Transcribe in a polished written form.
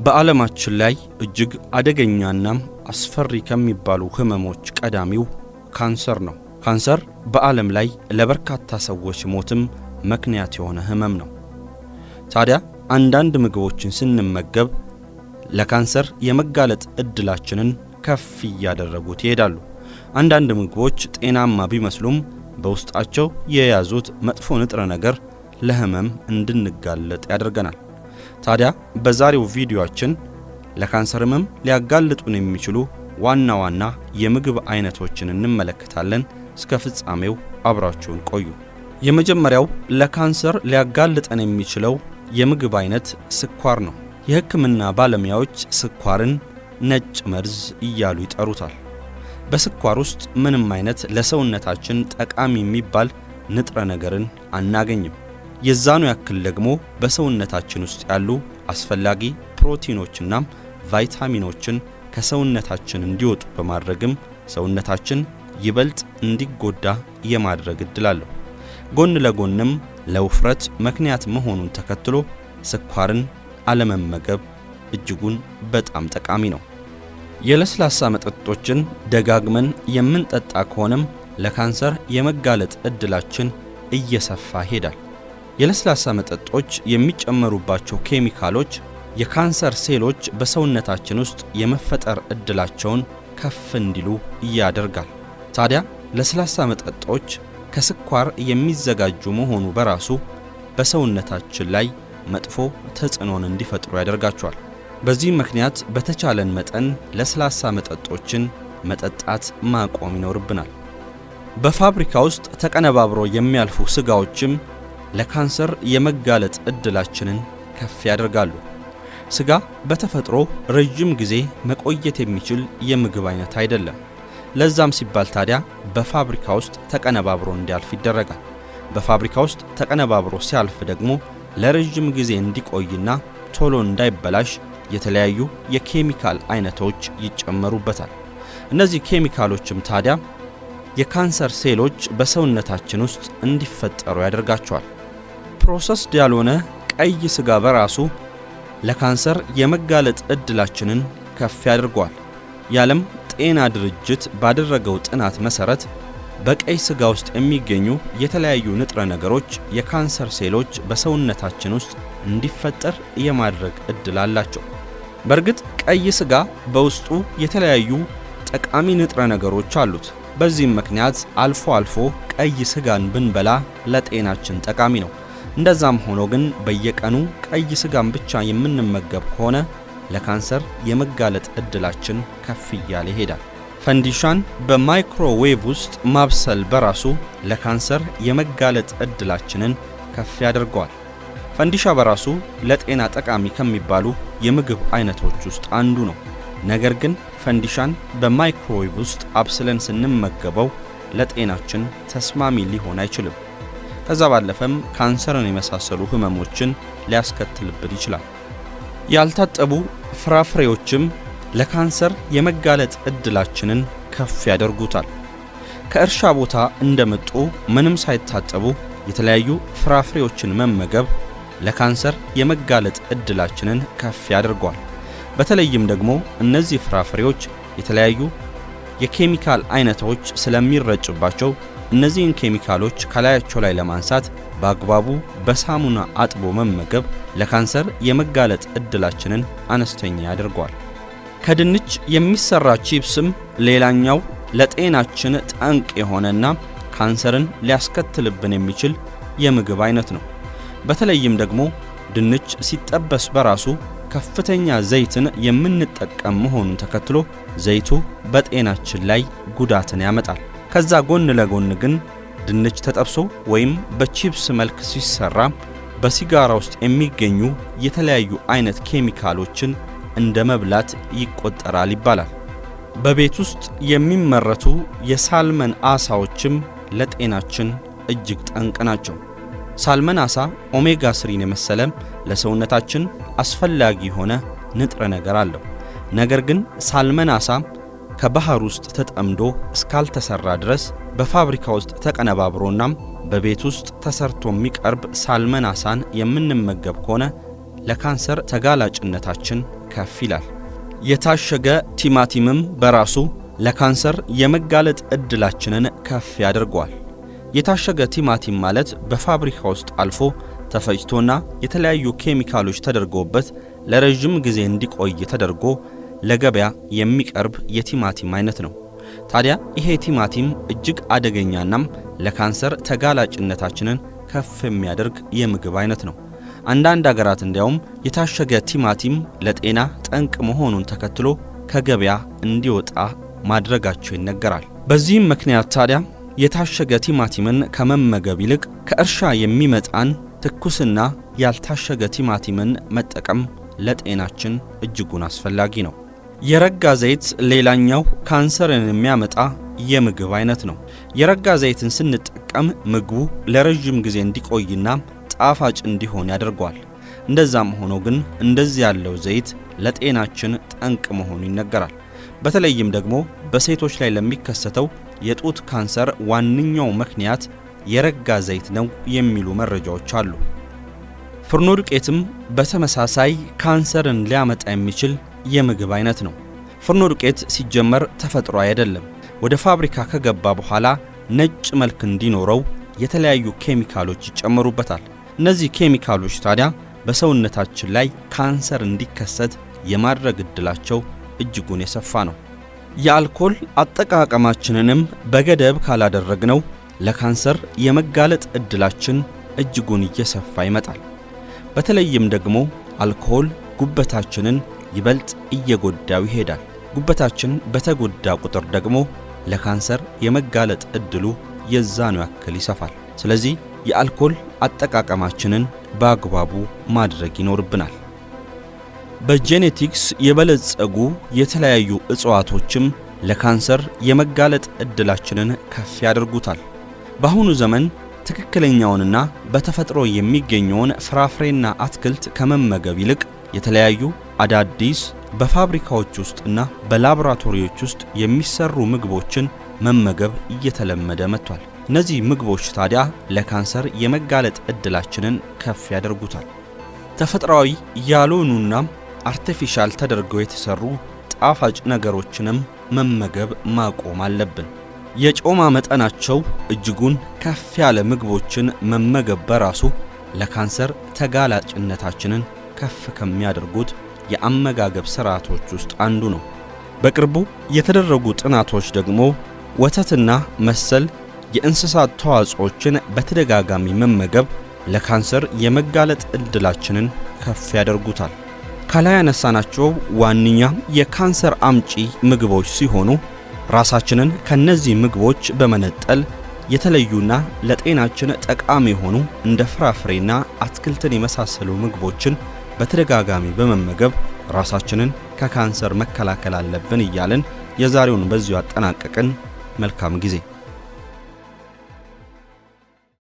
በዓለማችን ላይ እጅግ አደገኛና አስፈሪ ከሚባሉ ህመሞች ቀዳሚው ካንሰር ነው። ካንሰር በዓለም ላይ ለበርካታ ሰዎች ሞትም ምክንያት የሆነ ህመም ነው። ታዲያ አንዳንድ ምግቦችን ስንመገብ ለካንሰር የመጋለጥ እድላችንን ከፍ ያደረጉት ይሄዳሉ። አንዳንድ ምግቦች ጤናማ ቢመስሉም በውስጣቸው የያዙት መጥፎ ንጥረ ነገር ለህመም እንድንጋለጥ ያደርገናል። ታዲያ በዛሬው ቪዲዮአችን ለካንሰር ህመም ሊያጋልጡን የሚችሉ ዋና ዋና የምግብ አይነቶችን እንመለከታለን። እስከ ፍጻሜው አብራችሁን ቆዩ። የመጀመሪያው ለካንሰር ሊያጋልጠን የሚችለው የምግብ አይነት ስኳር ነው። የህክምና ባለሙያዎች ስኳርን ነጭ መርዝ እያሉ ይጠሩታል። በስኳር ውስጥ ምንም አይነት ለሰውነታችን ጠቃሚ የሚባል ንጥረ ነገርን አናገኝም። የዛኑ ያክል ደግሞ በሰውነታችን ውስጥ ያሉ አስፈላጊ ፕሮቲኖችና ቫይታሚኖችን ከሰውነታችን እንዲወጡ በማድረግም ሰውነታችን ይበልጥ እንዲጎዳ የማድረግ እድል አለው። ጎን ለጎንም ለውፍረት ምክንያት መሆኑን ተከትሎ ስኳርን አለመመገብ እጅጉን በጣም ጠቃሚ ነው። የለስላሳ መጠጦችን ደጋግመን የምንጠጣ ከሆነም ለካንሰር የመጋለጥ እድላችን እየሰፋ ይሄዳል። የለስላሳ መጠጦች የሚጨመሩባቸው ኬሚካሎች የካንሰር ሴሎች በሰውነታችን ውስጥ የመፈጠር እድላቸውን ከፍ እንዲሉ ያደርጋል። ታዲያ ለስላሳ መጠጦች ከስኳር የሚዘጋጁ መሆኑ በራሱ በሰውነታችን ላይ መጥፎ ተጽዕኖን እንዲፈጥሩ ያደርጋቸዋል። በዚህ ምክንያት በተቻለን መጠን ለስላሳ መጠጦችን መጠጣት ማቆም ይኖርብናል። በፋብሪካ ውስጥ ተቀነባብሮ የሚያልፉ ስጋዎችም ለካንሰር የመጋለጥ እድላችንን ከፍ ያደርጋሉ። ስጋ በተፈጥሮ ረጅም ጊዜ መቆየት የሚችል የምግብ አይነት አይደለም። ለዛም ሲባል ታዲያ በፋብሪካ ውስጥ ተቀነባብሮ እንዲያልፍ ይደረጋል። በፋብሪካ ውስጥ ተቀነባብሮ ሲያልፍ ደግሞ ለረጅም ጊዜ እንዲቆይና ቶሎ እንዳይበላሽ የተለያዩ የኬሚካል አይነቶች ይጨመሩበታል። እነዚህ ኬሚካሎችም ታዲያ የካንሰር ሴሎች በሰውነታችን ውስጥ እንዲፈጠሩ ያደርጋቸዋል። ፕሮሰስድ ያልሆነ ቀይ ስጋ በራሱ ለካንሰር የመጋለጥ እድላችንን ከፍ ያደርገዋል። የዓለም ጤና ድርጅት ባደረገው ጥናት መሰረት በቀይ ስጋ ውስጥ የሚገኙ የተለያዩ ንጥረ ነገሮች የካንሰር ሴሎች በሰውነታችን ውስጥ እንዲፈጠር የማድረግ እድል አላቸው። በእርግጥ ቀይ ስጋ በውስጡ የተለያዩ ጠቃሚ ንጥረ ነገሮች አሉት። በዚህም ምክንያት አልፎ አልፎ ቀይ ስጋን ብንበላ ለጤናችን ጠቃሚ ነው። እንደዛም ሆኖ ግን በየቀኑ ቀይ ስጋን ብቻ የምንመገብ ከሆነ ለካንሰር የመጋለጥ እድላችን ከፍ እያለ ይሄዳል። ፈንዲሻን በማይክሮዌቭ ውስጥ ማብሰል በራሱ ለካንሰር የመጋለጥ እድላችንን ከፍ ያደርገዋል። ፈንዲሻ በራሱ ለጤና ጠቃሚ ከሚባሉ የምግብ አይነቶች ውስጥ አንዱ ነው። ነገር ግን ፈንዲሻን በማይክሮዌቭ ውስጥ አብስለን ስንመገበው ለጤናችን ተስማሚ ሊሆን አይችልም። ከዛ ባለፈም ካንሰርን የመሳሰሉ ህመሞችን ሊያስከትልብን ይችላል። ያልታጠቡ ፍራፍሬዎችም ለካንሰር የመጋለጥ እድላችንን ከፍ ያደርጉታል። ከእርሻ ቦታ እንደመጡ ምንም ሳይታጠቡ የተለያዩ ፍራፍሬዎችን መመገብ ለካንሰር የመጋለጥ እድላችንን ከፍ ያደርገዋል። በተለይም ደግሞ እነዚህ ፍራፍሬዎች የተለያዩ የኬሚካል አይነቶች ስለሚረጭባቸው እነዚህን ኬሚካሎች ከላያቸው ላይ ለማንሳት በአግባቡ በሳሙና አጥቦ መመገብ ለካንሰር የመጋለጥ እድላችንን አነስተኛ ያደርገዋል። ከድንች የሚሰራ ቺፕስም ሌላኛው ለጤናችን ጠንቅ የሆነና ካንሰርን ሊያስከትልብን የሚችል የምግብ አይነት ነው። በተለይም ደግሞ ድንች ሲጠበስ በራሱ ከፍተኛ ዘይትን የምንጠቀም መሆኑን ተከትሎ ዘይቱ በጤናችን ላይ ጉዳትን ያመጣል። ከዛ ጎን ለጎን ግን ድንች ተጠብሶ ወይም በቺፕስ መልክ ሲሰራ በሲጋራ ውስጥ የሚገኙ የተለያዩ አይነት ኬሚካሎችን እንደ መብላት ይቆጠራል ይባላል። በቤት ውስጥ የሚመረቱ የሳልመን አሳዎችም ለጤናችን እጅግ ጠንቅ ናቸው። ሳልመን አሳ ኦሜጋ 3 የመሰለ ለሰውነታችን አስፈላጊ የሆነ ንጥረ ነገር አለው። ነገር ግን ሳልመን አሳ ከባህር ውስጥ ተጠምዶ እስካልተሰራ ድረስ በፋብሪካ ውስጥ ተቀነባብሮና በቤት ውስጥ ተሰርቶ የሚቀርብ ሳልመን አሳን የምንመገብ ከሆነ ለካንሰር ተጋላጭነታችን ከፍ ይላል። የታሸገ ቲማቲምም በራሱ ለካንሰር የመጋለጥ ዕድላችንን ከፍ ያደርገዋል። የታሸገ ቲማቲም ማለት በፋብሪካ ውስጥ አልፎ ተፈጭቶና የተለያዩ ኬሚካሎች ተደርጎበት ለረጅም ጊዜ እንዲቆይ ተደርጎ ለገበያ የሚቀርብ የቲማቲም አይነት ነው። ታዲያ ይሄ ቲማቲም እጅግ አደገኛናም ለካንሰር ተጋላጭነታችንን ከፍ የሚያደርግ የምግብ አይነት ነው። አንዳንድ አገራት እንዲያውም የታሸገ ቲማቲም ለጤና ጠንቅ መሆኑን ተከትሎ ከገበያ እንዲወጣ ማድረጋቸው ይነገራል። በዚህም ምክንያት ታዲያ የታሸገ ቲማቲምን ከመመገብ ይልቅ ከእርሻ የሚመጣን ትኩስና ያልታሸገ ቲማቲምን መጠቀም ለጤናችን እጅጉን አስፈላጊ ነው። የረጋ ዘይት ሌላኛው ካንሰርን የሚያመጣ የምግብ አይነት ነው። የረጋ ዘይትን ስንጠቀም ምግቡ ለረጅም ጊዜ እንዲቆይና ጣፋጭ እንዲሆን ያደርገዋል። እንደዛም ሆኖ ግን እንደዚህ ያለው ዘይት ለጤናችን ጠንቅ መሆኑ ይነገራል። በተለይም ደግሞ በሴቶች ላይ ለሚከሰተው የጡት ካንሰር ዋነኛው ምክንያት የረጋ ዘይት ነው የሚሉ መረጃዎች አሉ። ፍርኖ ዱቄትም በተመሳሳይ ካንሰርን ሊያመጣ የሚችል የምግብ አይነት ነው። ፍርኖ ዱቄት ሲጀመር ተፈጥሯዊ አይደለም። ወደ ፋብሪካ ከገባ በኋላ ነጭ መልክ እንዲኖረው የተለያዩ ኬሚካሎች ይጨመሩበታል። እነዚህ ኬሚካሎች ታዲያ በሰውነታችን ላይ ካንሰር እንዲከሰት የማድረግ ዕድላቸው እጅጉን የሰፋ ነው። የአልኮል አጠቃቀማችንንም በገደብ ካላደረግነው ለካንሰር የመጋለጥ ዕድላችን እጅጉን እየሰፋ ይመጣል። በተለይም ደግሞ አልኮል ጉበታችንን ይበልጥ እየጎዳው ይሄዳል። ጉበታችን በተጎዳ ቁጥር ደግሞ ለካንሰር የመጋለጥ ዕድሉ የዛኑ ያክል ይሰፋል። ስለዚህ የአልኮል አጠቃቀማችንን በአግባቡ ማድረግ ይኖርብናል። በጄኔቲክስ የበለጸጉ የተለያዩ እጽዋቶችም ለካንሰር የመጋለጥ ዕድላችንን ከፍ ያደርጉታል። በአሁኑ ዘመን ትክክለኛውንና በተፈጥሮ የሚገኘውን ፍራፍሬና አትክልት ከመመገብ ይልቅ የተለያዩ አዳዲስ በፋብሪካዎች ውስጥና በላቦራቶሪዎች ውስጥ የሚሰሩ ምግቦችን መመገብ እየተለመደ መጥቷል። እነዚህ ምግቦች ታዲያ ለካንሰር የመጋለጥ ዕድላችንን ከፍ ያደርጉታል። ተፈጥሯዊ ያልሆኑና አርቲፊሻል ተደርገው የተሰሩ ጣፋጭ ነገሮችንም መመገብ ማቆም አለብን። የጮማ መጠናቸው እጅጉን ከፍ ያለ ምግቦችን መመገብ በራሱ ለካንሰር ተጋላጭነታችንን ከፍ ከሚያደርጉት የአመጋገብ ስርዓቶች ውስጥ አንዱ ነው። በቅርቡ የተደረጉ ጥናቶች ደግሞ ወተትና መሰል የእንስሳት ተዋጽኦችን በተደጋጋሚ መመገብ ለካንሰር የመጋለጥ ዕድላችንን ከፍ ያደርጉታል። ከላይ ያነሳናቸው ዋነኛ የካንሰር አምጪ ምግቦች ሲሆኑ ራሳችንን ከነዚህ ምግቦች በመነጠል የተለዩና ለጤናችን ጠቃሚ የሆኑ እንደ ፍራፍሬና አትክልትን የመሳሰሉ ምግቦችን በተደጋጋሚ በመመገብ ራሳችንን ከካንሰር መከላከል አለብን እያልን የዛሬውን በዚሁ አጠናቀቅን። መልካም ጊዜ።